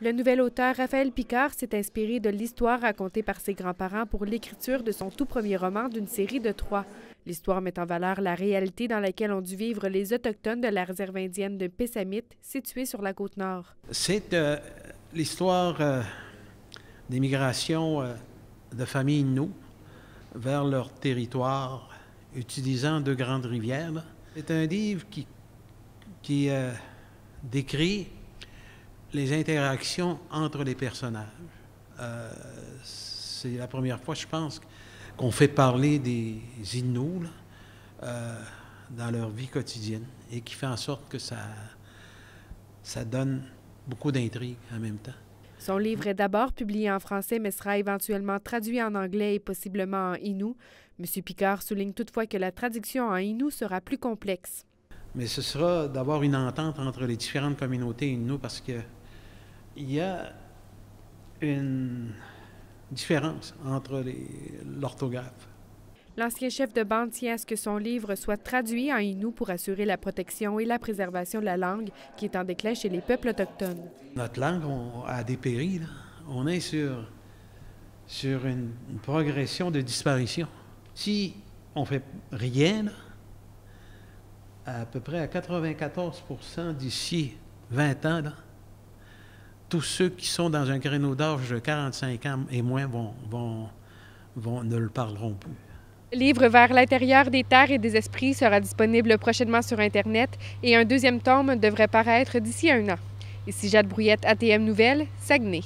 Le nouvel auteur Raphaël Picard s'est inspiré de l'histoire racontée par ses grands-parents pour l'écriture de son tout premier roman d'une série de 3. L'histoire met en valeur la réalité dans laquelle ont dû vivre les Autochtones de la réserve indienne de Pessamit, située sur la Côte-Nord. C'est l'histoire des migrations de familles Innu vers leur territoire, utilisant deux grandes rivières. C'est un livre qui décrit les interactions entre les personnages. C'est la première fois, je pense, qu'on fait parler des Inuits dans leur vie quotidienne et qui fait en sorte que ça donne beaucoup d'intrigue en même temps. Son livre est d'abord publié en français, mais sera éventuellement traduit en anglais et possiblement en Innu. M. Picard souligne toutefois que la traduction en Innu sera plus complexe. Mais ce sera d'avoir une entente entre les différentes communautés Innu parce qu'il y a une différence entre l'orthographe. L'ancien chef de bande tient à ce que son livre soit traduit en Innu pour assurer la protection et la préservation de la langue qui est en déclin chez les peuples autochtones. Notre langue a dépéri, là. On est sur une progression de disparition. Si on ne fait rien, là, à peu près à 94% d'ici 20 ans, là, tous ceux qui sont dans un créneau d'âge de 45 ans et moins ne le parleront plus. Le livre Vers l'intérieur des terres et des esprits sera disponible prochainement sur Internet et un deuxième tome devrait paraître d'ici 1 an. Ici Jade Brouillette, ATM Nouvelles, Saguenay.